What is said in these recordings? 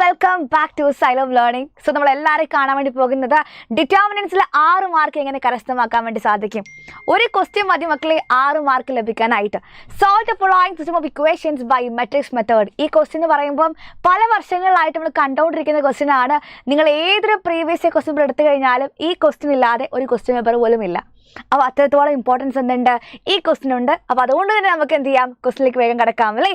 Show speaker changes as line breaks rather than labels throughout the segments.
Welcome back to style of learning. So നമ്മൾ എല്ലാവരെയും കാണാൻ വേണ്ടി പോകുന്നത് ഡിറ്റർമിനൻസിൽ 6 മാർക്ക് എങ്ങനെ കരസ്ഥമാക്കാൻ വേണ്ടി സാധിക്കും. ഒരു ക്വസ്റ്റ്യൻ മതി മക്കളെ 6 മാർക്ക് ലഭിക്കാനായിട്ട്. Solve the following system of equations by matrix method. ഈ ക്വസ്റ്റ്യൻ എന്ന് പറയുമ്പോൾ പല വർഷങ്ങളിലായിട്ട് നമ്മൾ കണ്ടുകൊണ്ടിരിക്കുന്ന ക്വസ്റ്റ്യൻ ആണ്. നിങ്ങൾ ഏതൊരു പ്രീവിയസ് ക്വസ്റ്റ്യൻ പേപ്പർ എടുത്തു കഴിഞ്ഞാലും ഈ ക്വസ്റ്റ്യൻ ഇല്ലാതെ ഒരു ക്വസ്റ്റ്യൻ പേപ്പർ പോലും ഇല്ല. അപ്പോൾ അത്രത്തോളം ഇമ്പോർട്ടൻസ് എന്തുണ്ട് ഈ ക്വസ്റ്റ്യൻ ഉണ്ട്. അപ്പോൾ അതുകൊണ്ട് തന്നെ നമുക്ക് എന്ത് ചെയ്യാം, ക്വസ്റ്റ്യനിലേക്ക് വേഗം കിടക്കാം അല്ലേ.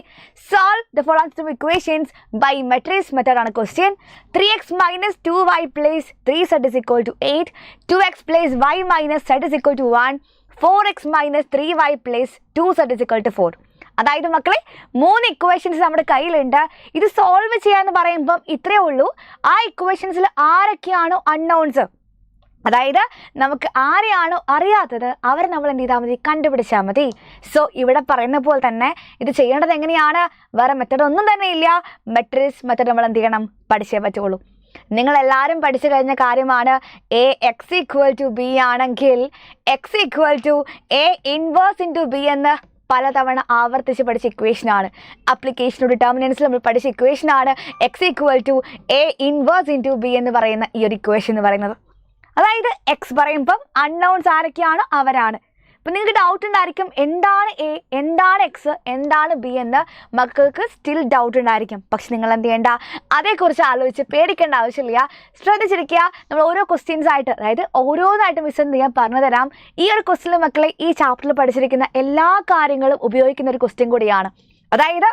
Solve the following system of equations by matrix method ആണ് question. 3x minus 2y plus 3z is equal to 8. 2x plus y minus z is equal to 1. 4x minus 3y plus 2z is equal to 4. അതായത് മക്കളെ 3 equations നമ്മുടെ കയ്യിലുണ്ട്. ഇത് solve ചെയ്യാന്ന് പറയുമ്പം ഇത്രയേ ഉള്ളൂ. ആ ഇക്വേഷൻസിൽ ആരൊക്കെയാണോ അൺനോൺസ്, അതായത് നമുക്ക് ആരെയാണോ അറിയാത്തത് അവരെ നമ്മൾ എന്ത് ചെയ്താൽ മതി, കണ്ടുപിടിച്ചാൽ മതി. സോ ഇവിടെ പറയുന്ന പോലെ തന്നെ ഇത് ചെയ്യേണ്ടത് എങ്ങനെയാണ്, വേറെ മെത്തേഡ് ഒന്നും തന്നെ ഇല്ല. മെട്രിക്സ് മെത്തേഡ് നമ്മൾ എന്ത് ചെയ്യണം, പഠിച്ചേ പറ്റുള്ളൂ. നിങ്ങളെല്ലാവരും പഠിച്ചു കഴിഞ്ഞ കാര്യമാണ് A X equal to B ആണെങ്കിൽ X equal to A inverse into B എന്ന് പലതവണ ആവർത്തിച്ച് പഠിച്ച ഇക്വേഷനാണ്. അപ്ലിക്കേഷൻ ഡിറ്റർമിനൻസിൽ നമ്മൾ പഠിച്ച ഇക്വേഷനാണ് X equal to A inverse into B എന്ന് പറയുന്ന ഈ ഒരു ഇക്വേഷൻ എന്ന് പറയുന്നത്. അതായത് എക്സ് പറയുമ്പം അൺനോൺസ് ആരൊക്കെയാണോ അവരാണ്. ഇപ്പം നിങ്ങൾക്ക് ഡൗട്ട് ഉണ്ടായിരിക്കും എന്താണ് എ, എന്താണ് എക്സ്, എന്താണ് ബി എന്ന് മക്കൾക്ക് സ്റ്റിൽ ഡൗട്ട് ഉണ്ടായിരിക്കും. പക്ഷെ നിങ്ങൾ എന്ത് ചെയ്യേണ്ട, അതേക്കുറിച്ച് ആലോചിച്ച് പേടിക്കേണ്ട ആവശ്യമില്ല. ശ്രദ്ധിച്ചിരിക്കുക. നമ്മൾ ഓരോ ക്വസ്റ്റ്യൻസ് ആയിട്ട്, അതായത് ഓരോന്നായിട്ട് മിസ് എന്ത് ചെയ്യാൻ പറഞ്ഞു തരാം. ഈ ഒരു ക്വസ്റ്റ്യൻ മക്കളെ ഈ ചാപ്റ്ററിൽ പഠിച്ചിരിക്കുന്ന എല്ലാ കാര്യങ്ങളും ഉപയോഗിക്കുന്ന ഒരു ക്വസ്റ്റ്യൻ കൂടിയാണ്. അതായത്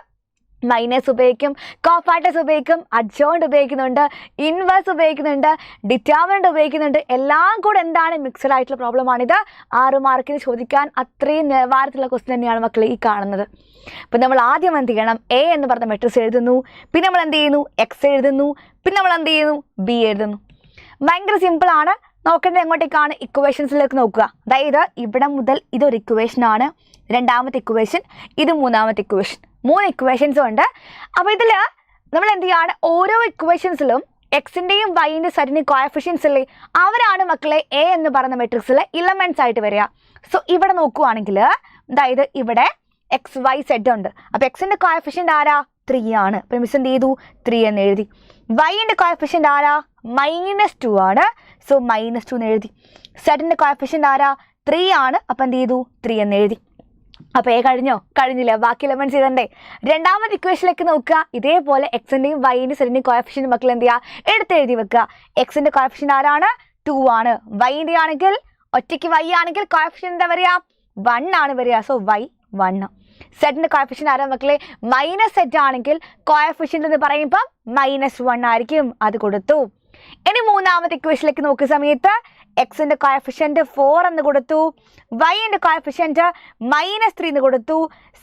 മൈനസ് ഉപയോഗിക്കും, കോഫാക്ടേഴ്സ് ഉപയോഗിക്കും, അഡ്ജോയിന്റ് ഉപയോഗിക്കുന്നുണ്ട്, ഇൻവേഴ്സ് ഉപയോഗിക്കുന്നുണ്ട്, ഡിറ്റർമിനന്റ് ഉപയോഗിക്കുന്നുണ്ട്. എല്ലാം കൂടെ എന്താണ് മിക്സഡ് ആയിട്ടുള്ള പ്രോബ്ലമാണിത്. 6 മാർക്കിന് ചോദിക്കാൻ അത്രയും നിലവാരത്തിലുള്ള ക്വസ്റ്റ്യൻ തന്നെയാണ് മക്കളെ ഈ കാണുന്നത്. അപ്പം നമ്മൾ ആദ്യം എന്ത് ചെയ്യണം, എ എന്ന് പറഞ്ഞ മെട്രിക്സ് എഴുതുന്നു, പിന്നെ നമ്മൾ എന്ത് ചെയ്യുന്നു, എക്സ് എഴുതുന്നു, പിന്നെ നമ്മൾ എന്ത് ചെയ്യുന്നു, ബി എഴുതുന്നു. ഭയങ്കര സിമ്പിളാണ്. നോക്കേണ്ടത് എങ്ങോട്ടേക്കാണ്, ഇക്വേഷൻസിലേക്ക് നോക്കുക. അതായത് ഇവിടെ മുതൽ ഇതൊരു ഇക്വേഷനാണ്, രണ്ടാമത്തെ ഇക്വേഷൻ, ഇത് മൂന്നാമത്തെ ഇക്വേഷൻ. 3 ഇക്വേഷൻസും ഉണ്ട്. അപ്പോൾ ഇതിൽ നമ്മൾ എന്ത് ചെയ്യുകയാണ്, ഓരോ ഇക്വേഷൻസിലും എക്സിൻ്റെയും വൈൻ്റെയും സെറ്റിൻ്റെയും കോഎഫിഷ്യൻസ് ഇല്ലേ, അവരാണ് മക്കളെ എ എന്ന് പറയുന്ന മെട്രിക്സിലെ ഇലമെൻറ്റ്സ് ആയിട്ട് വരിക. സോ ഇവിടെ നോക്കുവാണെങ്കിൽ അതായത് ഇവിടെ എക്സ് വൈ സെറ്റ് ഉണ്ട്. അപ്പോൾ എക്സിൻ്റെ കോഎഫിഷ്യൻ്റ് ആരാ, 3 ആണ്. അപ്പോൾ മിസ് എന്ത് ചെയ്തു, 3 എന്ന് എഴുതി. വൈൻ്റെ കോഎഫിഷ്യൻ്റ് ആരാ, -2 ആണ്. സോ -2 എന്ന് എഴുതി. സെറ്റിൻ്റെ കോഎഫിഷ്യൻ്റ് ആരാ, 3 ആണ്. അപ്പോൾ എന്ത് ചെയ്തു, 3 എന്ന് എഴുതി. അപ്പോൾ എ കഴിഞ്ഞോ, കഴിഞ്ഞില്ല, ബാക്കി എലമെൻറ്റ്സ് ചെയ്തണ്ടേ. രണ്ടാമത്തെ ഇക്വേഷനിലേക്ക് നോക്കുക. ഇതേപോലെ എക്സിൻ്റെയും വൈൻ്റെയും സെറ്റിൻ്റെയും കോഎഫിഷ്യൻ്റ് മക്കൾ എന്ത് ചെയ്യുക, എടുത്ത് എഴുതി വെക്കുക. എക്സിൻ്റെ കോഎഫിഷ്യൻ്റ് ആരാണ്, 2 ആണ്. വൈൻ്റെ ആണെങ്കിൽ ഒറ്റയ്ക്ക് വൈ ആണെങ്കിൽ കോഎഫിഷ്യൻ്റ് എന്താ വരിക, 1 ആണ് വരിക. So y 1. സെറ്റിൻ്റെ കോഎഫിഷ്യൻ്റ് ആരാ മക്കളെ, മൈനസ് സെറ്റ് ആണെങ്കിൽ കോഎഫിഷ്യൻ്റ് എന്ന് പറയുമ്പം -1 ആയിരിക്കും. അത് കൊടുത്തു. ഇനി മൂന്നാമത്തെ ഇക്വേഷനിലേക്ക് നോക്കുന്ന സമയത്ത് എക്സിൻ്റെ കോഎഫിഷ്യൻ്റ് 4 എന്ന് കൊടുത്തു, വൈൻ്റെ കോഎഫിഷ്യൻ്റ് -3 എന്ന് കൊടുത്തു,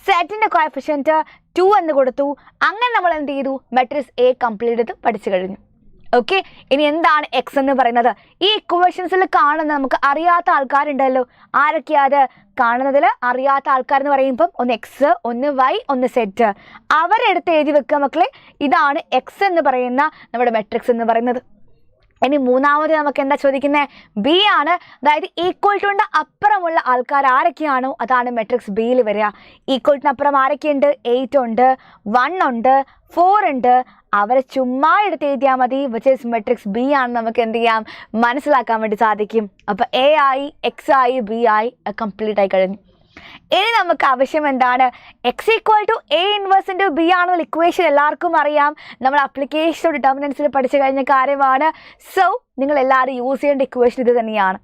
സെറ്റിൻ്റെ കോഎഫിഷ്യൻ്റ് 2 എന്ന് കൊടുത്തു. അങ്ങനെ നമ്മൾ എന്ത് ചെയ്തു, മെട്രിക്സ് എ കംപ്ലീറ്റ് ചെയ്ത് പഠിച്ചു കഴിഞ്ഞു. ഓക്കെ. ഇനി എന്താണ് എക്സ് എന്ന് പറയുന്നത്, ഈ ഇക്വേഷൻസിൽ കാണുന്ന നമുക്ക് അറിയാത്ത ആൾക്കാരുണ്ടല്ലോ. ആരൊക്കെയാണ് കാണുന്നതിൽ അറിയാത്ത ആൾക്കാരെന്ന് പറയുമ്പം ഒന്ന് എക്സ്, ഒന്ന് വൈ, ഒന്ന് സെറ്റ്. അവരെടുത്ത് എഴുതി വെക്കുക മക്കളെ. ഇതാണ് എക്സ് എന്ന് പറയുന്ന നമ്മുടെ മെട്രിക്സ് എന്ന് പറയുന്നത്. ഇനി മൂന്നാമത് നമുക്ക് എന്താ ചോദിക്കുന്നത്, ബി ആണ്. അതായത് ഈക്വൽ ടുൻ്റെ അപ്പുറമുള്ള ആൾക്കാർ ആരൊക്കെയാണോ അതാണ് മെട്രിക്സ് ബിയിൽ വരിക. ഈക്വൽ ടുന് അപ്പുറം ആരൊക്കെയുണ്ട്, 8 ഉണ്ട്, 1 ഉണ്ട്, 4 ഉണ്ട്. അവരെ ചുമ്മാ എടുത്ത് എഴുതിയാൽ മതി. വിച്ച് ഈസ് മെട്രിക്സ് ബി ആണ് നമുക്ക് എന്ത് ചെയ്യാം, മനസ്സിലാക്കാൻ വേണ്ടി സാധിക്കും. അപ്പോൾ എ ആയി, എക്സ് ആയി, ബി ആയി, കംപ്ലീറ്റ് ആയി കഴിഞ്ഞു. ഇനി നമുക്ക് ആവശ്യം എന്താണ്, x equal to A inverse into B ആണെന്നുള്ള ഇക്വേഷൻ എല്ലാവർക്കും അറിയാം. നമ്മൾ അപ്ലിക്കേഷൻ ഡിറ്റർമിനൻസിൽ പഠിച്ചു കഴിഞ്ഞ കാര്യമാണ്. സോ നിങ്ങൾ എല്ലാവരും യൂസ് ചെയ്യേണ്ട ഇക്വേഷൻ ഇത് തന്നെയാണ്.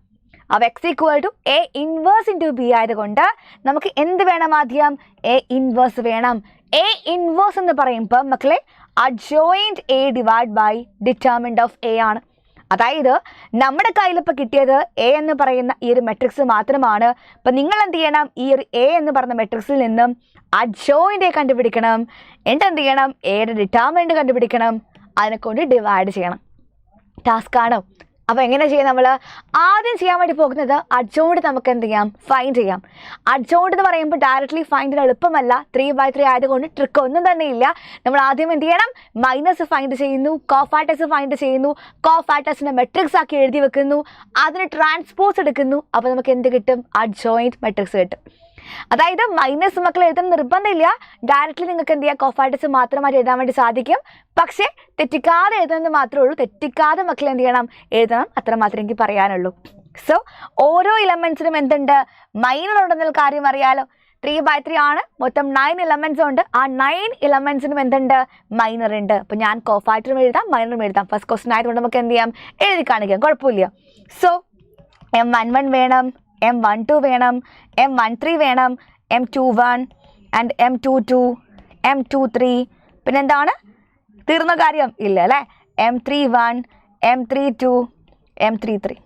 അപ്പോൾ x equal to A inverse into B ആയതുകൊണ്ട് നമുക്ക് എന്ത് വേണം, ആദ്യം എ ഇൻവേഴ്സ് വേണം. എ ഇൻവേഴ്സ് എന്ന് പറയുമ്പോൾ മക്കളെ adjoint A divide by determinant of A ആണ്. അതായത് നമ്മുടെ കയ്യിലിപ്പോൾ കിട്ടിയത് എ എന്ന് പറയുന്ന ഈ ഒരു മെട്രിക്സ് മാത്രമാണ്. അപ്പം നിങ്ങൾ എന്ത് ചെയ്യണം, ഈ ഒരു എ എന്ന് പറയുന്ന മെട്രിക്സിൽ നിന്നും അഡ്ജോയിൻ്റ് എ കണ്ടുപിടിക്കണം. എന്നിട്ട് എന്ത് ചെയ്യണം, എയുടെ ഡിറ്റർമിനന്റ് കണ്ടുപിടിക്കണം. അതിനെക്കൊണ്ട് ഡിവൈഡ് ചെയ്യണം. ടാസ്ക് ആണോ? അപ്പോൾ എങ്ങനെ ചെയ്യാം, നമ്മൾ ആദ്യം ചെയ്യാൻ വേണ്ടി പോകുന്നത് അഡ്ജോയിൻ്റ് നമുക്ക് എന്ത് ചെയ്യാം, ഫൈൻഡ് ചെയ്യാം. അഡ്ജോയിൻ്റ് എന്ന് പറയുമ്പോൾ ഡയറക്റ്റ്ലി ഫൈൻഡ് ചെയ്യാൻ എളുപ്പമല്ല. 3/3 ആയതുകൊണ്ട് ട്രിക്ക് ഒന്നും തന്നെ ഇല്ല. നമ്മൾ ആദ്യം എന്ത് ചെയ്യണം, മൈനസ് ഫൈൻഡ് ചെയ്യുന്നു, കോഫാക്ടേഴ്സ് ഫൈൻഡ് ചെയ്യുന്നു, കോഫാക്ടേഴ്സിൻ്റെ മെട്രിക്സ് ആക്കി എഴുതി വെക്കുന്നു, അതിന് ട്രാൻസ്പോസ് എടുക്കുന്നു. അപ്പോൾ നമുക്ക് എന്ത് കിട്ടും, അഡ്ജോയിൻ്റ് മെട്രിക്സ് കിട്ടും. അതായത് മൈനസ് മക്കൾ എഴുതാൻ നിർബന്ധമില്ല, ഡയറക്റ്റ്ലി നിങ്ങൾക്ക് എന്ത് ചെയ്യാം കോഫാക്ടേഴ്സ് മാത്രമായിട്ട് എഴുതാൻ വേണ്ടി സാധിക്കും. പക്ഷേ തെറ്റിക്കാതെ എഴുതുന്നത് മാത്രമേ ഉള്ളൂ, തെറ്റിക്കാതെ മക്കൾ എന്ത് ചെയ്യണം എഴുതണം, അത്ര മാത്രമേ എനിക്ക് പറയാനുള്ളൂ. സോ ഓരോ ഇലമെന്റ്സിനും എന്തുണ്ട്, മൈനർ ഉണ്ടെന്നുള്ള കാര്യം അറിയാലോ. 3/3 ആണ്, മൊത്തം 9 ഇലമെന്റ്സ് ഉണ്ട്. ആ 9 ഇലമെന്റ്സിനും എന്തുണ്ട്, മൈനർ ഉണ്ട്. അപ്പോൾ ഞാൻ കോഫാക്ടറും എഴുതാം മൈനറും എഴുതാം. ഫസ്റ്റ് ക്വസ്റ്റൻ ആയതുകൊണ്ട് നമുക്ക് എന്ത് ചെയ്യാം, എഴുതി കാണിക്കാം, കുഴപ്പമില്ല. സോ M11 വേണം, M12 വേണം, M13 വേണം, M21 ആൻഡ് M22, M23, പിന്നെന്താണ്, തീർന്ന കാര്യം ഇല്ല അല്ലേ, M31, M32, M33.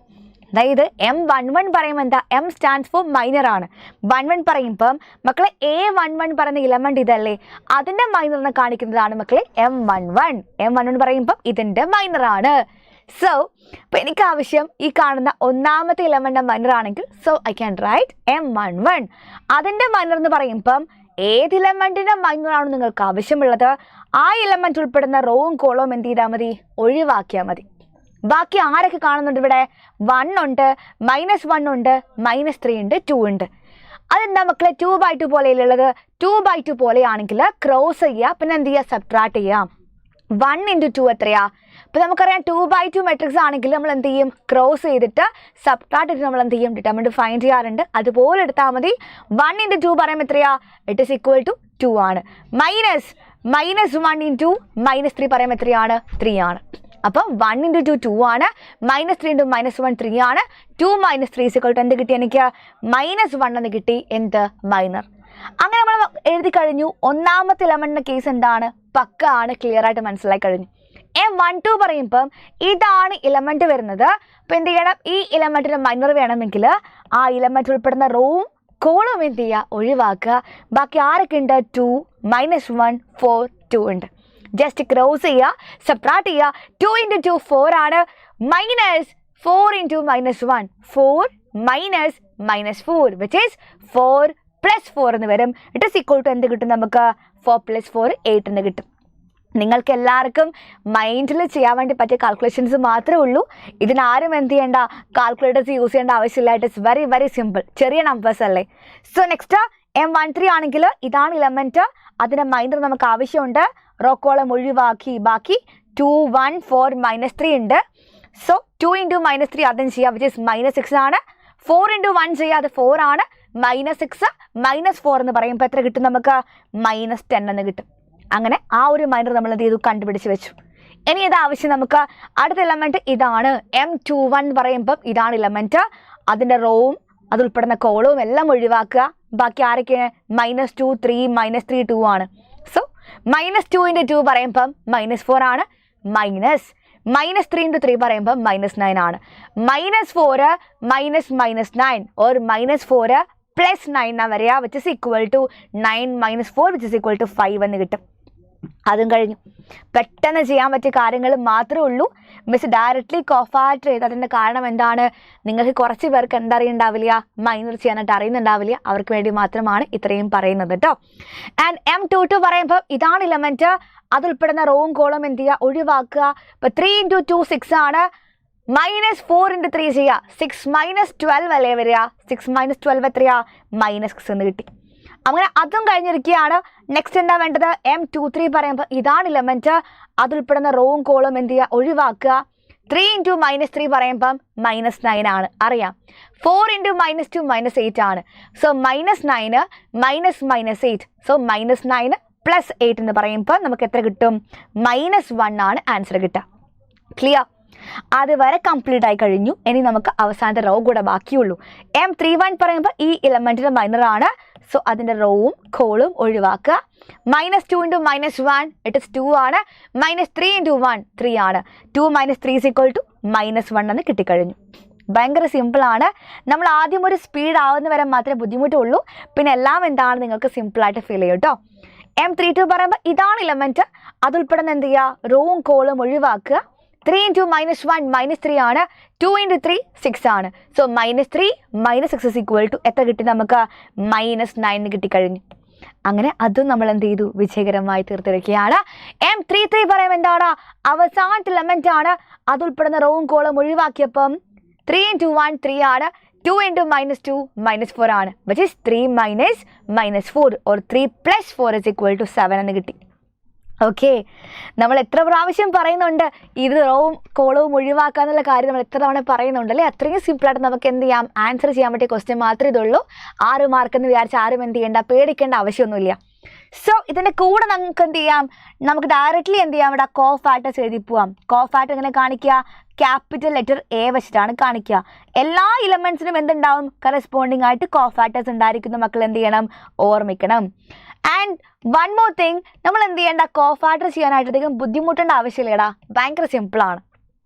അതായത് M11 പറയുമ്പോൾ എന്താ, M സ്റ്റാൻഡ്സ് ഫോർ മൈനർ ആണ്. 11 പറയുമ്പം മക്കളെ A11 പറയുന്ന ഇലമെന്റ് ഇതല്ലേ, അതിന്റെ മൈനറിനെ കാണിക്കുന്നതാണ് മക്കളെ M11. M11 പറയുമ്പം ഇതിന്റെ മൈനർ ആണ്. സോ ഇപ്പം എനിക്ക് ആവശ്യം ഈ കാണുന്ന ഒന്നാമത്തെ ഇലമെന്റ് മൈനർ ആണെങ്കിൽ so I can write M11. അതിന്റെ മൈനർ എന്ന് പറയുമ്പം ഏത് ഇലമെന്റിന്റെ മൈനർ ആണ് നിങ്ങൾക്ക് ആവശ്യമുള്ളത്, ആ ഇലമെന്റ് ഉൾപ്പെടുന്ന റോവും കോളവും എന്ത് ചെയ്താൽ മതി, ഒഴിവാക്കിയാൽ മതി. ബാക്കി ആരൊക്കെ കാണുന്നുണ്ട് ഇവിടെ, 1 ഉണ്ട്, -1 ഉണ്ട്, -3 ഉണ്ട്, 2 ഉണ്ട്. അതെന്താ മക്കളെ 2/2 പോലെയുള്ളത്. 2/2 പോലെയാണെങ്കിൽ ക്രോസ് ചെയ്യുക, പിന്നെ എന്ത് ചെയ്യുക, സബ്ട്രാക്ട് ചെയ്യാം. 1 × 2 എത്രയാ, അപ്പോൾ നമുക്കറിയാം 2/2 മെട്രിക്സ് ആണെങ്കിൽ നമ്മൾ എന്ത് ചെയ്യും, ക്രോസ് ചെയ്തിട്ട് സബ്ട്രാക്ട് ചെയ്തിട്ട് നമ്മൾ എന്ത് ചെയ്യും, ഡിറ്റർമിനന്റ് ഫൈൻഡ് ചെയ്യാറുണ്ട്. അതുപോലെ എടുത്താൽ മതി. 1 × 2 പറയുമ്പോൾ എത്രയാ, ഇറ്റ് ഈസ് ഈക്വൽ ടു 2 ആണ്. -1 × -3 പറയുമ്പോൾ എത്രയാണ്, 3 ആണ്. അപ്പം 1 × 2 2 ആണ്, -3 × -1 3 ആണ്. 2 - 3 = എന്ത് കിട്ടി എനിക്ക്, -1 എന്ന് കിട്ടി, എന്ത്, മൈനർ. അങ്ങനെ നമ്മൾ എഴുതി കഴിഞ്ഞു. ഒന്നാമത്തെ ഇലമെന്റിന്റെ കേസ് എന്താണ്, പക്ക ആണ്, ക്ലിയർ ആയിട്ട് മനസ്സിലായി കഴിഞ്ഞു. M12 പറയുമ്പം ഇതാണ് ഇലമെന്റ് വരുന്നത്. അപ്പം എന്ത് ചെയ്യണം, ഈ ഇലമെന്റിന് മൈനർ വേണമെങ്കിൽ ആ ഇലമെന്റ് ഉൾപ്പെടുന്ന റോവും കോളും എന്ത് ചെയ്യുക, ഒഴിവാക്കുക. ബാക്കി ആരൊക്കെ ഉണ്ട്, 2, -1, 4, 2 ഉണ്ട്. ജസ്റ്റ് ക്രോസ് ചെയ്യുക, സബ്ട്രാക്ട് ചെയ്യുക. 2 × 2 4 ആണ്, -4 × -1 4 -4 വിച്ച് ഈസ് 4 + 4 എന്ന് വരും. ഇറ്റ് ഈസ് ഈക്വൽ ടു എന്ത് കിട്ടും നമുക്ക്, 4 + 4 8 എന്ന് കിട്ടും. നിങ്ങൾക്ക് എല്ലാവർക്കും മൈൻഡിൽ ചെയ്യാൻ വേണ്ടി പറ്റിയ കാൽക്കുലേഷൻസ് മാത്രമേ ഉള്ളൂ. ഇതിനാരും എന്ത് ചെയ്യേണ്ട, കാൽക്കുലേറ്റേഴ്സ് യൂസ് ചെയ്യേണ്ട ആവശ്യമില്ല. It is very very simple, ചെറിയ നമ്പേഴ്സ് അല്ലേ. സോ നെക്സ്റ്റ് M13 ആണെങ്കിൽ ഇതാണ് ഇലമെന്റ്, അതിൻ്റെ മൈനർ നമുക്ക് ആവശ്യമുണ്ട്. റോ കോളം ഒഴിവാക്കി, ബാക്കി 2 1 4 -3 ഉണ്ട്. സോ 2 × -3 അതും ചെയ്യാം, വിച്ച് ഈസ് -6 ആണ്. 4 × 1 ചെയ്യാം, അത് 4 ആണ്. -6 -4 എന്ന് പറയുമ്പോൾ എത്ര കിട്ടും നമുക്ക്, -10 എന്ന് കിട്ടും. അങ്ങനെ ആ ഒരു മൈനർ നമ്മൾ എന്ത് ചെയ്തു, കണ്ടുപിടിച്ച് വെച്ചു. ഇനി ഇത് ആവശ്യം നമുക്ക് അടുത്ത ഇലമെന്റ് ഇതാണ്. M21 പറയുമ്പം ഇതാണ് ഇലമെന്റ്, അതിൻ്റെ റോവും അത് ഉൾപ്പെടുന്ന കോളവും എല്ലാം ഒഴിവാക്കുക. ബാക്കി ആരൊക്കെയാണ്, -2 3 -3 2 ആണ്. സോ -2 × 2 പറയുമ്പം -4 ആണ്. -3 × 3 പറയുമ്പം -9 ആണ്. -4 -9 or -4 + 9 എന്നാ വരിക, which is equal to 9 - 4 which is equal to 5 എന്ന് കിട്ടും. അതും കഴിഞ്ഞു. പെട്ടെന്ന് ചെയ്യാൻ പറ്റിയ കാര്യങ്ങൾ മാത്രമേ ഉള്ളൂ. മിസ് ഡയറക്റ്റ്ലി കോഫാക്ടർ ചെയ്ത് അതിൻ്റെ കാരണം എന്താണ്, നിങ്ങൾക്ക് കുറച്ച് പേർക്ക് എന്തറിയുണ്ടാവില്ല, മൈനർ ചെയ്യാനായിട്ട് അറിയുന്നുണ്ടാവില്ല. അവർക്ക് വേണ്ടി മാത്രമാണ് ഇത്രയും പറയുന്നത് കേട്ടോ. ആൻഡ് M22 പറയുമ്പോൾ ഇതാണ് ഇലമെന്റ്, അതുൾപ്പെടുന്ന റോവും കോളം എന്ത് ചെയ്യുക, ഒഴിവാക്കുക. ഇപ്പോൾ 3 × 2 6 ആണ്. -4 × 3 ചെയ്യുക, 6 - 12 അല്ലേ വരിക. 6 - 12 എത്രയാ, -6 എന്ന് കിട്ടി. അങ്ങനെ അതും കഴിഞ്ഞിരിക്കുകയാണ്. നെക്സ്റ്റ് എന്താ വേണ്ടത്, M23 പറയുമ്പോൾ ഇതാണ് ഇലമെന്റ്, അതുൾപ്പെടുന്ന റോവും കോളം എന്ത് ചെയ്യുക, ഒഴിവാക്കുക. 3 × -3 പറയുമ്പം -9 ആണ്, അറിയാം. 4 × -2 -8 ആണ്. സോ -9 -8, സോ -9 + 8 എന്ന് പറയുമ്പോൾ നമുക്ക് എത്ര കിട്ടും, -1 ആണ് ആൻസർ കിട്ടുക. ക്ലിയർ? അതുവരെ കംപ്ലീറ്റ് ആയി കഴിഞ്ഞു. ഇനി നമുക്ക് അവസാനത്തെ റോ കൂടെ ബാക്കിയുള്ളൂ. M31 പറയുമ്പോൾ ഈ ഇലമെന്റിന്റെ മൈനർ ആണ്. സോ അതിൻ്റെ റോവും കോളും ഒഴിവാക്കുക. -2 × -1 ഇറ്റ് ഇസ് 2 ആണ്. -3 × 1 3 ആണ്. 2 - 3 = -1 എന്ന് കിട്ടിക്കഴിഞ്ഞു. ഭയങ്കര സിമ്പിളാണ്. നമ്മൾ ആദ്യം ഒരു സ്പീഡ് ആവുന്ന വരെ മാത്രമേ ബുദ്ധിമുട്ടുള്ളൂ, പിന്നെ എല്ലാം എന്താണ് നിങ്ങൾക്ക് സിമ്പിളായിട്ട് ഫീൽ ചെയ്യും കേട്ടോ. M32 പറയുമ്പോൾ ഇതാണ് ഇലമെന്റ്, അതുൾപ്പെടുന്ന എന്ത് ചെയ്യുക, റോവും കോളും ഒഴിവാക്കുക. 3 × -1 -3 ആണ്. 2 × 3 6 ആണ്. സോ -3 -6 = എത്ര കിട്ടി നമുക്ക്, -9 കിട്ടിക്കഴിഞ്ഞു. അങ്ങനെ അതും നമ്മൾ എന്ത് ചെയ്തു, വിജയകരമായി തീർത്തിരിക്കുകയാണ്. M33 പറയുമ്പോൾ എന്താണ്, അവസാനത്തെ ഇലമെന്റ് ആണ്, അതുൾപ്പെടുന്ന റോവും കോളം ഒഴിവാക്കിയപ്പം 3 × 1 3 ആണ്. 2 into -2 -4 ആണ്, which is 3 minus -4 or 3 plus 4 is equal to 7 എന്ന് കിട്ടി. ഓക്കെ, നമ്മൾ എത്ര പ്രാവശ്യം പറയുന്നുണ്ട് ഇത് റോവും കോളവും ഒഴിവാക്കാന്നുള്ള കാര്യം നമ്മൾ എത്ര തവണ പറയുന്നുണ്ട് അല്ലേ? അത്രയും സിമ്പിളായിട്ട് നമുക്ക് എന്ത് ചെയ്യാം, ആൻസർ ചെയ്യാൻ പറ്റിയ ക്വസ്റ്റ്യൻ മാത്രമേ ഇതുള്ളൂ. 6 മാർക്ക് എന്ന് വിചാരിച്ച് ആരും എന്ത് ചെയ്യേണ്ട, പേടിക്കേണ്ട ആവശ്യമൊന്നുമില്ല. സോ ഇതിൻ്റെ കൂടെ നമുക്ക് എന്ത് ചെയ്യാം, നമുക്ക് ഡയറക്റ്റ്ലി എന്ത് ചെയ്യാം, ഇവിടെ കോഫാക്ടേഴ്സ് എഴുതി പോവാം. കോഫാക്ടർ എങ്ങനെ കാണിക്കുക, ക്യാപിറ്റൽ ലെറ്റർ എ വെച്ചിട്ടാണ് കാണിക്കുക. എല്ലാ ഇലമെന്റ്സിനും എന്തുണ്ടാവും, കറസ്പോണ്ടിങ് ആയിട്ട് കോഫാക്ടേഴ്സ് ഉണ്ടായിരിക്കുന്ന മക്കൾ എന്ത് ചെയ്യണം, ഓർമ്മിക്കണം. ആൻഡ് വൺ മോർ തിങ്, നമ്മൾ എന്ത് ചെയ്യേണ്ട, കോഫാക്ടർ ചെയ്യാനായിട്ട് അധികം ബുദ്ധിമുട്ടേണ്ട ആവശ്യമില്ലടാ, ഭയങ്കര സിമ്പിളാണ്.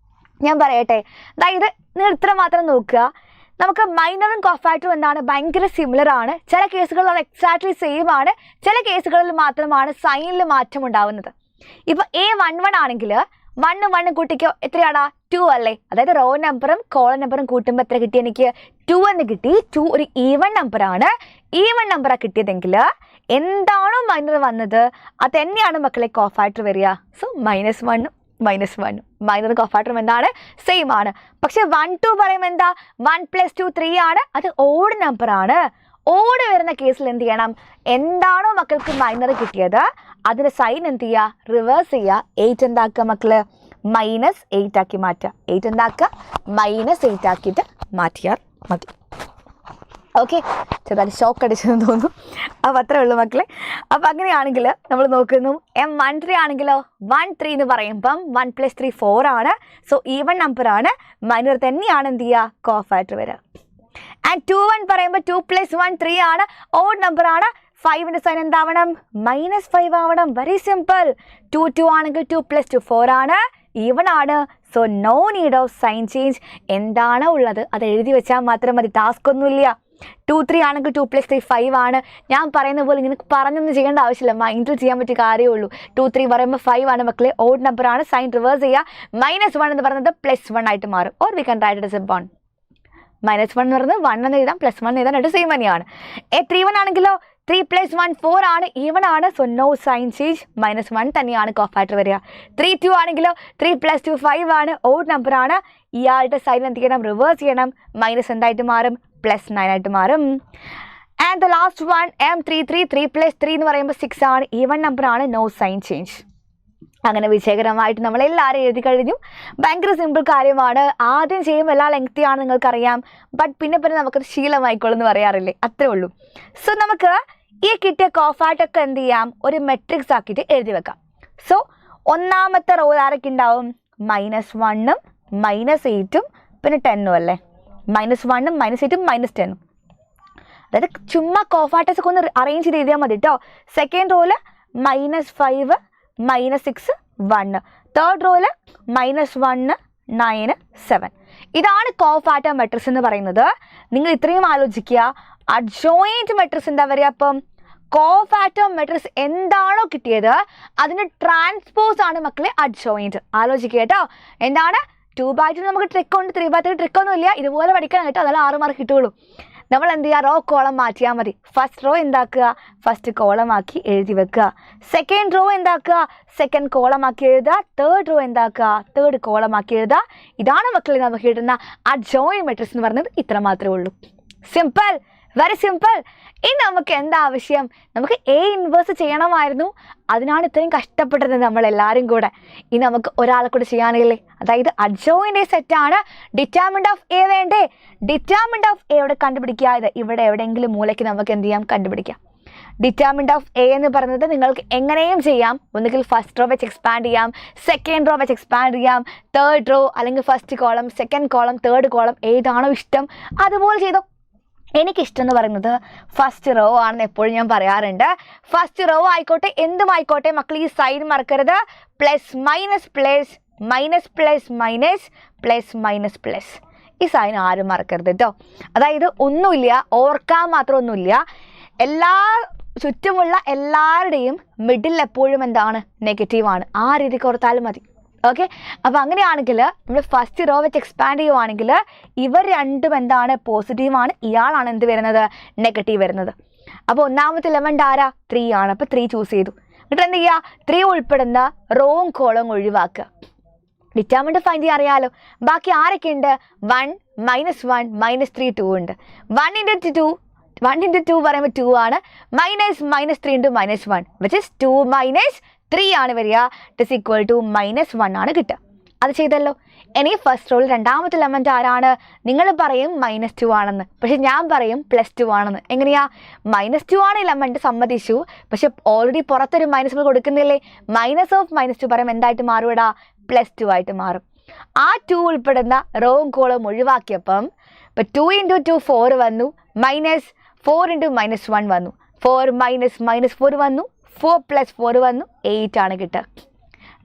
ഞാൻ പറയട്ടെ, അതായത് നിങ്ങൾ ഇത്ര മാത്രം നോക്കുക, നമുക്ക് മൈനറും കോഫാക്ടറും എന്താണ്, ഭയങ്കര സിമിലർ ആണ്. ചില കേസുകളിൽ അത് എക്സാക്ട്ലി സെയിം ആണ്, ചില കേസുകളിൽ മാത്രമാണ് സൈനിൽ മാറ്റം ഉണ്ടാവുന്നത്. ഇപ്പം A11 ആണെങ്കിൽ 1 1 കൂട്ടിക്കോ, എത്രയാടാ, 2 അല്ലേ? അതായത് റോ നമ്പറും കോളം നമ്പറും കൂട്ടുമ്പോൾ എത്ര കിട്ടി, എനിക്ക് 2 എന്ന് കിട്ടി. 2 ഒരു ഈവൺ നമ്പറാണ്. ഈവൺ നമ്പറാണ് കിട്ടിയതെങ്കിൽ എന്താണോ മൈനർ വന്നത് അത് തന്നെയാണ് മക്കളെ കോഫാക്ടർ വരിക. സോ -1 -1 മൈനർ കോഫാക്ടറും എന്താണ്, സെയിം ആണ്. പക്ഷെ 1 2 പറയുമ്പോൾ എന്താ, 1 + 2 3 ആണ്, അത് ഓഡ് നമ്പറാണ്. ഓട് വരുന്ന കേസിൽ എന്ത് ചെയ്യണം, എന്താണോ മക്കൾക്ക് മൈനർ കിട്ടിയത് അതിൻ്റെ സൈൻ എന്ത് ചെയ്യുക, റിവേഴ്സ് ചെയ്യുക. 8 എന്താക്കുക മക്കള്, -8 ആക്കി മാറ്റുക. 8 എന്താക്കുക, -8 ആക്കിയിട്ട് മാറ്റിയാൽ മതി. ഓക്കെ, ചെറുതായിട്ട് ഷോക്ക് അടിച്ചെന്ന് തോന്നുന്നു. അപ്പോൾ അത്രേ ഉള്ളൂ മക്കളെ. അപ്പോൾ അങ്ങനെയാണെങ്കിൽ നമ്മൾ നോക്കുന്നു, M13 ആണെങ്കിലോ 1 3 എന്ന് പറയുമ്പം 1 + 3 4 ആണ്. സോ ഈവൺ നമ്പറാണ്, മൈനർ തന്നെയാണ് എന്ത് ചെയ്യുക, കോഫാക്ടർ വരിക. ആൻഡ് 21 പറയുമ്പോൾ 2 + 1 3 ആണ്, ഓഡ് നമ്പറാണ്. 5ന്റെ സൈൻ എന്താവണം, -5 ആവണം. Very simple. 2 2 ആണെങ്കിൽ 2 + 2 4 ആണ്, ഈവൺ ആണ്. So no need of sign change. എന്താണോ ഉള്ളത് അത് എഴുതി വെച്ചാൽ മാത്രം മതി, ടാസ്ക് ഒന്നുമില്ല. 2 3 ആണെങ്കിൽ 2 + 3 5 ആണ്. ഞാൻ പറയുന്ന പോലെ ഇങ്ങനെ പറഞ്ഞൊന്നും ചെയ്യേണ്ട ആവശ്യമില്ല, മൈൻഡിൽ ചെയ്യാൻ പറ്റിയ കാര്യമേ ഉള്ളൂ. 2 3 പറയുമ്പോൾ 5 ആണ് മക്കളെ, ഓഡ് നമ്പറാണ്, സൈൻ റിവേഴ്സ് ചെയ്യുക. -1 എന്ന് പറയുന്നത് +1 ആയിട്ട് മാറും. Or we can right it as 1. -1 എന്ന് പറയുന്നത് 1 എന്ന് എഴുതാം, +1 എഴുതാൻ ആയിട്ട് സെയിം തന്നെയാണ്. 31 ആണെങ്കിലോ 3 + 1 4 ആണ്, ഈവൺ ആണ്. സോ നോ സൈൻ ചേഞ്ച്, -1 തന്നെയാണ് കോഫാക്ടർ വരിക. 3 2 ആണെങ്കിലോ 3 + 2 5 ആണ്, ഓഡ് നമ്പറാണ്. ഇയാളുടെ സൈൻ എന്ത് ചെയ്യണം, റിവേഴ്സ് ചെയ്യണം. മൈനസ് എന്തായിട്ട് മാറും, +9 ആയിട്ട് മാറും. And the last one M33 3 + 3 എന്ന് പറയുമ്പോൾ 6 ആണ്, ഈവൺ നമ്പറാണ്, നോ സൈൻ ചേഞ്ച്. അങ്ങനെ വിജയകരമായിട്ട് നമ്മളെല്ലാവരും എഴുതി കഴിഞ്ഞു. ഭയങ്കര സിമ്പിൾ കാര്യമാണ്. ആദ്യം ചെയ്യുമ്പോൾ എല്ലാ ലെങ്തി ആണ് നിങ്ങൾക്കറിയാം, ബട്ട് പിന്നെ നമുക്കത് ശീലമായിക്കോളും എന്ന് പറയാറില്ലേ, അത്രേ ഉള്ളൂ. സോ നമുക്ക് ഈ കിട്ടിയ കോഫാക്ടൊക്കെ എന്ത് ചെയ്യാം, ഒരു മെട്രിക്സ് ആക്കിയിട്ട് എഴുതി വെക്കാം. സോ ഒന്നാമത്തെ റോ ആരൊക്കെ ഉണ്ടാവും, -1 -8 പിന്നെ 10 അല്ലേ, -1 -8 -10. അതായത് ചുമ്മാ കോഫാക്ടേഴ്സ് ഒക്കെ ഒന്ന് അറേഞ്ച് ചെയ്ത് എഴുതിയാൽ മതി കേട്ടോ. സെക്കൻഡ് റോയിൽ -5 -6 1. തേർഡ് റോയിൽ -1 9 7. ഇതാണ് കോഫാക്ടർ മെട്രിക്സ് എന്ന് പറയുന്നത്. നിങ്ങൾ ഇത്രയും ആലോചിക്കുക, അഡ്ജോയിന്റ് മെട്രിക്സ് എന്താ പറയുക, അപ്പം കോഫാക്ടർ മെട്രിക്സ് എന്താണോ കിട്ടിയത് അതിന് ട്രാൻസ്പോസ് ആണ് മക്കളെ അഡ്ജോയിന്റ്. ആലോചിക്കുക കേട്ടോ. എന്താണ് 2/2 നമുക്ക് ട്രിക്ക് ഉണ്ട്, 3/3 ട്രിക്കൊന്നും ഇല്ല. ഇതുപോലെ പഠിക്കണം കേട്ടോ, അതെല്ലാം 6 മാർക്ക് കിട്ടുള്ളൂ. നമ്മൾ എന്ത് ചെയ്യുക, റോ കോളം മാറ്റിയാൽ മതി. ഫസ്റ്റ് റോ എന്താക്കുക, ഫസ്റ്റ് കോളമാക്കി എഴുതി വെക്കുക. സെക്കൻഡ് റോ എന്താക്കുക, സെക്കൻഡ് കോളമാക്കി എഴുതുക. തേർഡ് റോ എന്താക്കുക, തേർഡ് കോളമാക്കി എഴുതുക. ഇതാണ് മക്കളെ നമുക്ക് കിട്ടുന്ന അഡ്ജോയിന്റ് മെട്രിക്സ് എന്ന് പറയുന്നത്. ഇത്ര മാത്രമേ ഉള്ളൂ. Simple, very simple. ഇനി നമുക്ക് എന്താ ആവശ്യം, നമുക്ക് A ഇൻവേഴ്സ് ചെയ്യണമായിരുന്നു. അതിനാണ് ഇത്രയും കഷ്ടപ്പെട്ടത് നമ്മളെല്ലാവരും കൂടെ. ഇനി നമുക്ക് ഒരാളെ കൂടെ ചെയ്യാനില്ലേ, അതായത് അഡ്ജോയിന്റ് സെറ്റാണ്. ഡിറ്റർമിനന്റ് ഓഫ് A വേണ്ടേ, ഡിറ്റർമിനന്റ് ഓഫ് A ഇവിടെ കണ്ടുപിടിക്കുക. ഇത് ഇവിടെ എവിടെയെങ്കിലും മൂലയ്ക്ക് നമുക്ക് എന്ത് ചെയ്യാം, കണ്ടുപിടിക്കാം. ഡിറ്റർമിനന്റ് ഓഫ് A എന്ന് പറയുന്നത് നിങ്ങൾക്ക് എങ്ങനെയും ചെയ്യാം. ഒന്നുകിൽ ഫസ്റ്റ് റോ വെച്ച് എക്സ്പാൻഡ് ചെയ്യാം, സെക്കൻഡ് റോ വെച്ച് എക്സ്പാൻഡ് ചെയ്യാം, തേർഡ് റോ അല്ലെങ്കിൽ first column, second column, third column, ഏതാണോ ഇഷ്ടം അതുപോലെ ചെയ്തോ. എനിക്കിഷ്ടം എന്ന് പറയുന്നത് ഫസ്റ്റ് റോ ആണെന്ന് എപ്പോഴും ഞാൻ പറയാറുണ്ട്. ഫസ്റ്റ് റോ ആയിക്കോട്ടെ എന്തുമായിക്കോട്ടെ മക്കൾ, ഈ സൈൻ മറക്കരുത്. Plus minus plus minus plus minus plus minus plus, ഈ സൈൻ ആരും മറക്കരുത് കേട്ടോ. അതായത് ഒന്നുമില്ല, ഓർക്കാൻ മാത്രം ഒന്നുമില്ല. എല്ലാ ചുറ്റുമുള്ള എല്ലാവരുടെയും മിഡിൽ എപ്പോഴും എന്താണ്, നെഗറ്റീവാണ്. ആ രീതിക്ക് ഓർത്താലും മതി. ഓക്കെ, അപ്പോൾ അങ്ങനെയാണെങ്കിൽ നമ്മൾ ഫസ്റ്റ് റോ വെച്ച് എക്സ്പാൻഡ് ചെയ്യുവാണെങ്കിൽ ഇവർ രണ്ടും എന്താണ്, പോസിറ്റീവാണ്. ഇയാളാണ് എന്ത് വരുന്നത്, നെഗറ്റീവ് വരുന്നത്. അപ്പോൾ ഒന്നാമത്തെ എലമെൻ്റ് ആരാ, 3 ആണ്. അപ്പോൾ 3 ചൂസ് ചെയ്തു. എന്നിട്ട് എന്ത് ചെയ്യുക, 3 ഉൾപ്പെടുന്ന റോവും കോളവും ഒഴിവാക്കുക. ഡിറ്റർമിനന്റ് ഫൈൻഡ് ചെയ്യാൻ അറിയാലോ. ബാക്കി ആരൊക്കെ ഉണ്ട്? 1 -1 -3 2 ഉണ്ട്. 1 into 2 പറയുമ്പോൾ 2 ആണ്. -3 into -1 which is 2 - 3 ആണ് വരിക. ഇറ്റ് ഇസ് ഈക്വൽ ടു -1 ആണ് കിട്ടുക. അത് ചെയ്തല്ലോ. ഇനി ഫസ്റ്റ് റോൾ രണ്ടാമത്തെ എലമെന്റ് ആരാണ്? നിങ്ങൾ പറയും -2 ആണെന്ന്, പക്ഷെ ഞാൻ പറയും +2 ആണെന്ന്. എങ്ങനെയാ? -2 ആണ് എലമെന്റ്, സമ്മതിച്ചു. പക്ഷെ ഓൾറെഡി പുറത്തൊരു മൈനസ് കൊടുക്കുന്നില്ലേ? -2 പറയുമ്പോൾ എന്തായിട്ട് മാറുവിടാ? +2 ആയിട്ട് മാറും. ആ 2 ഉൾപ്പെടുന്ന റോവും കോളം ഒഴിവാക്കിയപ്പം ഇപ്പം 2 into 2 4 വന്നു, -4 into -1 വന്നു, 4 - -4 വന്നു, 4 + 4 വന്നു, 8 ആണ് കിട്ടുക.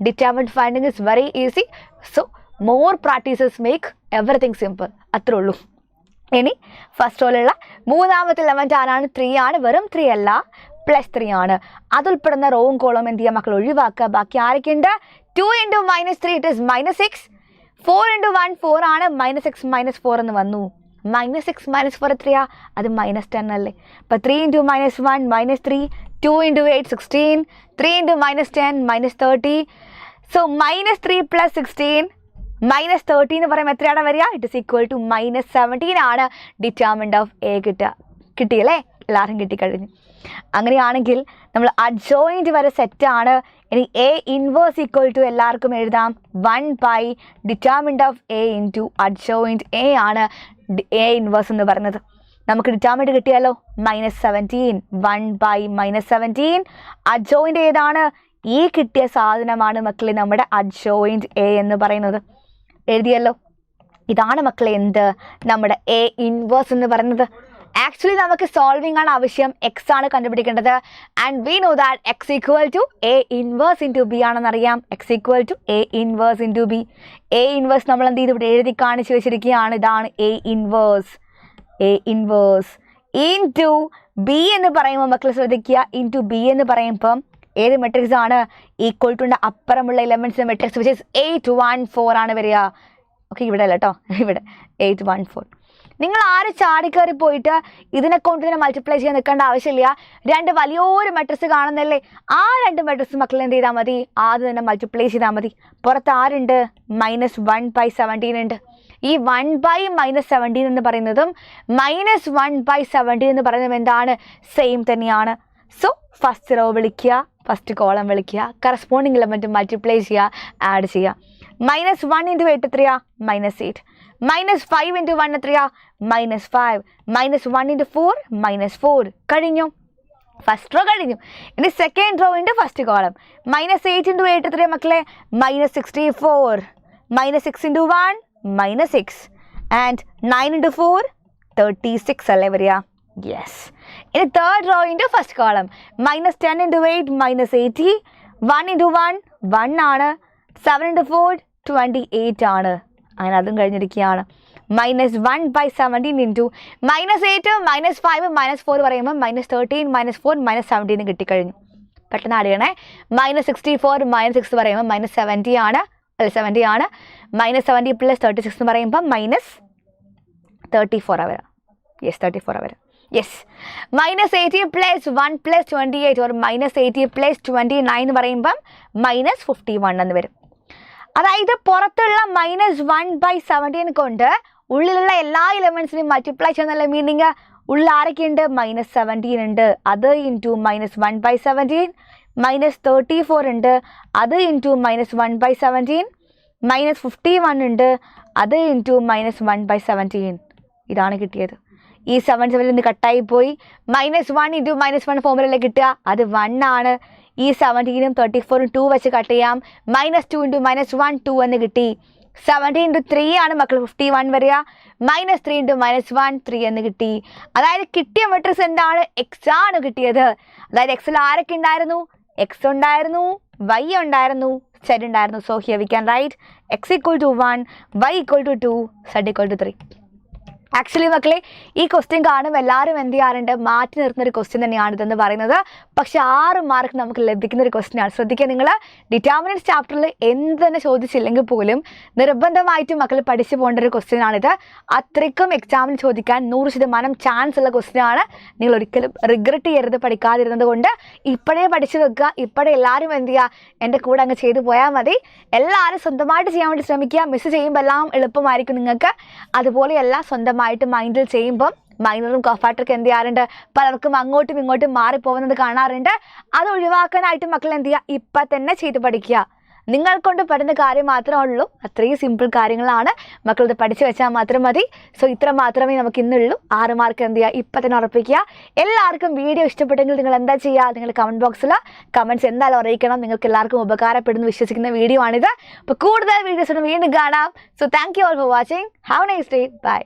Determinant finding is very easy. So more practices make everything simple. അത്രേ ഉള്ളൂ. ഇനി ഫസ്റ്റ് റോയിലുള്ള മൂന്നാമത്തെ എലമെന്റ് ആരാണ്? 3 ആണ്. വെറും 3 അല്ല, +3 ആണ്. അതുൾപ്പെടുന്ന റോവും കോളം എന്ത് ചെയ്യുക മക്കൾ? ഒഴിവാക്കുക. ബാക്കി ആരൊക്കെ ഉണ്ട്? 2 into -3 it is -6. 4 into 1 4 ആണ്. -6 -4 എന്ന് വന്നു. -6 -4 എത്രയാ? അത് -10 അല്ലേ? അപ്പം 3 into -1 -3, 2 into 8 16, 3 into -10 -30. സോ -3 + 16 -30 എന്ന് പറയുമ്പോൾ എത്രയാണ് വരിക? ഇറ്റ് ഇസ് ഈക്വൽ ടു -17 ആണ് ഡിറ്റർമിനന്റ് ഓഫ് എ കിട്ടുക. കിട്ടിയല്ലേ? എല്ലാവരും കിട്ടിക്കഴിഞ്ഞു. അങ്ങനെയാണെങ്കിൽ നമ്മൾ അഡ്ജോയിൻറ്റ് വരെ സെറ്റാണ്. ഇനി എ ഇൻവേഴ്സ് ഈക്വൽ ടു എല്ലാവർക്കും എഴുതാം 1 determinant of A into adjoint A ആണ് എ ഇൻവേഴ്സ് എന്ന് പറയുന്നത്. നമുക്ക് ഡിറ്റർമിനന്റ് കിട്ടിയാലോ? -17. 1 - -17. അഡ്ജോയിൻറ്റ് ഏതാണ്? ഈ കിട്ടിയ സാധനമാണ് മക്കളെ നമ്മുടെ അഡ്ജോയിൻറ്റ് എ എന്ന് പറയുന്നത്. എഴുതിയല്ലോ. ഇതാണ് മക്കളെ എന്ത്? നമ്മുടെ എ ഇൻവേഴ്സ് എന്ന് പറയുന്നത്. ആക്ച്വലി നമുക്ക് സോൾവിംഗ് ആണ് ആവശ്യം. എക്സ് ആണ് കണ്ടുപിടിക്കേണ്ടത്. And we know that x equal to A inverse into B ആണെന്നറിയാം. X equal to A inverse into B. A inverse നമ്മൾ എന്ത് ചെയ്ത് ഇവിടെ എഴുതി കാണിച്ച് വെച്ചിരിക്കുകയാണ്. ഇതാണ് A inverse. A inverse into B എന്ന് പറയുമ്പോൾ മക്കൾ ശ്രദ്ധിക്കുക. ഇൻറ്റു ബി എന്ന് പറയുമ്പം ഏത് മെട്രിക്സ് ആണ്? ഈക്വൽ ടുൻ്റെ അപ്പുറമുള്ള എലമെൻറ്റ്സിൻ്റെ മെട്രിക്സ് വിച്ച് ഇസ് 8 1 4 ആണ് വരിക. ഓക്കെ, ഇവിടെ അല്ല കേട്ടോ, ഇവിടെ 8 1 4. നിങ്ങൾ ആര് ചാടിക്കയറി പോയിട്ട് ഇതിനെ കൊണ്ട് ഇതിനെ മൾട്ടിപ്ലൈ ചെയ്യാൻ നിൽക്കേണ്ട ആവശ്യമില്ല. രണ്ട് വലിയൊരു മെട്രിക്സ് കാണുന്നല്ലേ? ആ രണ്ട് മെട്രിക്സ് മക്കൾ എന്ത് ചെയ്താൽ മതി? ആദ്യം തന്നെ മൾട്ടിപ്ലൈ ചെയ്താൽ മതി. പുറത്ത് ആരുണ്ട്? -1/17 ഉണ്ട്. ഈ 1/-17 എന്ന് പറയുന്നതും -1/17 എന്ന് പറയുന്നതും എന്താണ്? സെയിം തന്നെയാണ്. സോ ഫസ്റ്റ് റോ വിളിക്കുക, ഫസ്റ്റ് കോളം വിളിക്കുക, കറസ്പോണ്ടിങ് എലമെൻറ്റ് മൾട്ടിപ്ലൈ ചെയ്യുക, ആഡ് ചെയ്യുക. -1 into 8 എത്രയാ? -8. -5 into 1 എത്രയാ? -5. -1 into 4 -4. കഴിഞ്ഞു. ഫസ്റ്റ് റോ കഴിഞ്ഞു. ഇനി സെക്കൻഡ് റോ ഉണ്ട് ഫസ്റ്റ് കോളം. -8 into 8 എത്രയാ മക്കളെ? -64. -6 into 1 -6. ആൻഡ് 9 into 4 36 അല്ലേ വരിക? യെസ്. ഇനി തേർഡ് റോ ഉണ്ട് ഫസ്റ്റ് കോളം. -10 into 8 -80. 1 into 1 1 ആണ്. 7 into 4 28 ആണ്. അങ്ങനെ അതും കഴിഞ്ഞിരിക്കുകയാണ്. -1/17 ഇൻറ്റു -8 -5 -4 പറയുമ്പോൾ -13 -4 -17 കിട്ടിക്കഴിഞ്ഞു. പെട്ടെന്ന് ആഡ് ചെയ്യണേ. -64 -6 പറയുമ്പോൾ -70 ആണ്. അല്ല 70 ആണ്. -70 + 36 എന്ന് പറയുമ്പോൾ -34 അവർ. Yes, 34 our. യെസ്. -80 + 1 + 28 or -80 + 29 എന്ന് പറയുമ്പം -51 എന്ന് വരും. അതായത് പുറത്തുള്ള -1/17 കൊണ്ട് ഉള്ളിലുള്ള എല്ലാ എലമെൻസിനെയും മൾട്ടിപ്ലൈ ചെയ്യുന്നുള്ള മീനിങ്. ഉള്ളിൽ ആരൊക്കെയുണ്ട്? -17 ഉണ്ട്. അത് ഇൻറ്റു -1/17. -34 ഉണ്ട്. അത് ഇൻറ്റു -1/17. -51 ഉണ്ട്. അത് ഇൻറ്റു -1/17. ഇതാണ് കിട്ടിയത്. ഈ 7 നിന്ന് കട്ടായി പോയി. -1 ഇൻറ്റു -1 ഫോമുലയിലേക്ക് കിട്ടുക. അത് 1 ആണ്. ഈ 17ഉം 34ഉം 2 വെച്ച് കട്ട് ചെയ്യാം. -2 ഇൻറ്റു -1 2 എന്ന് കിട്ടി. 17 ഇൻറ്റു 3 ആണ് മക്കൾ 51 വരിക. -3 ഇൻറ്റു -1 3 എന്ന് കിട്ടി. അതായത് കിട്ടിയ മെട്രിക്സ് എന്താണ്? എക്സ് ആണ് കിട്ടിയത്. അതായത് എക്സിൽ ആരൊക്കെ ഉണ്ടായിരുന്നു? എക്സ് ഉണ്ടായിരുന്നു, വൈ ഉണ്ടായിരുന്നു, സെഡ് ഉണ്ടായിരുന്നു. So here we can write x = 1, y = 2, z = 3. Actually മക്കളെ ഈ ക്വസ്റ്റ്യൻ കാണുമ്പോൾ എല്ലാവരും എന്ത് ചെയ്യാറുണ്ട്, മാറ്റി നിർത്തുന്ന ഒരു ക്വസ്റ്റ്യൻ തന്നെയാണ് ഇതെന്ന് പറയുന്നത്. പക്ഷെ 6 മാർക്ക് നമുക്ക് ലഭിക്കുന്ന ഒരു ക്വസ്റ്റ്യൻ ആണ്. ശ്രദ്ധിക്കുക, നിങ്ങൾ ഡിറ്റർമിനൻസ് ചാപ്റ്ററിൽ എന്ത് തന്നെ ചോദിച്ചില്ലെങ്കിൽ പോലും നിർബന്ധമായിട്ടും മക്കൾ പഠിച്ചു പോകേണ്ട ഒരു ക്വസ്റ്റ്യൻ ആണിത്. അത്രയ്ക്കും എക്സാമിന് ചോദിക്കാൻ 100% ചാൻസ് ഉള്ള ക്വസ്റ്റ്യൻ ആണ്. നിങ്ങൾ ഒരിക്കലും റിഗ്രറ്റ് ചെയ്യരുത് പഠിക്കാതിരുന്നത് കൊണ്ട്. ഇപ്പോഴേ പഠിച്ചു വെക്കുക, ഇപ്പോഴേ എല്ലാവരും എന്ത് ചെയ്യുക, എൻ്റെ കൂടെ അങ്ങ് ചെയ്തു പോയാൽ മതി. എല്ലാവരും സ്വന്തമായിട്ട് ചെയ്യാൻ വേണ്ടി ശ്രമിക്കുക. മിസ് ചെയ്യുമ്പോൾ എല്ലാം എളുപ്പമായിരിക്കും നിങ്ങൾക്ക്. അതുപോലെയല്ല, സ്വന്തമായിട്ട് മൈൻഡിൽ ചെയ്യുമ്പം മൈനറും കോഫാട്ടൊക്കെ എന്ത് ചെയ്യാറുണ്ട്, പലർക്കും അങ്ങോട്ടും ഇങ്ങോട്ടും മാറിപ്പോകുന്നത് കാണാറുണ്ട്. അത് ഒഴിവാക്കാനായിട്ട് മക്കൾ എന്ത് ചെയ്യുക, ഇപ്പം തന്നെ ചെയ്ത് പഠിക്കുക. നിങ്ങൾ കൊണ്ട് പഠിക്കുന്ന കാര്യം മാത്രമേ ഉള്ളൂ. അത്രയും സിമ്പിൾ കാര്യങ്ങളാണ്. മക്കളിത് പഠിച്ചു വെച്ചാൽ മാത്രം മതി. സോ ഇത്ര മാത്രമേ നമുക്ക് ഇന്നുള്ളൂ. 6 മാർക്ക് എന്ത് ചെയ്യുക, ഇപ്പം തന്നെ ഉറപ്പിക്കുക. എല്ലാവർക്കും വീഡിയോ ഇഷ്ടപ്പെട്ടെങ്കിൽ നിങ്ങൾ എന്താ ചെയ്യുക, നിങ്ങൾ കമൻറ്റ് ബോക്സിൽ കമൻറ്റ്സ് എന്തായാലും അറിയിക്കണം. നിങ്ങൾക്ക് എല്ലാവർക്കും ഉപകാരപ്പെടുന്നു വിശ്വസിക്കുന്ന വീഡിയോ ആണിത്. അപ്പോൾ കൂടുതൽ വീഡിയോസ് വീണ്ടും കാണാം. So thank you all for watching. Have a nice day. By.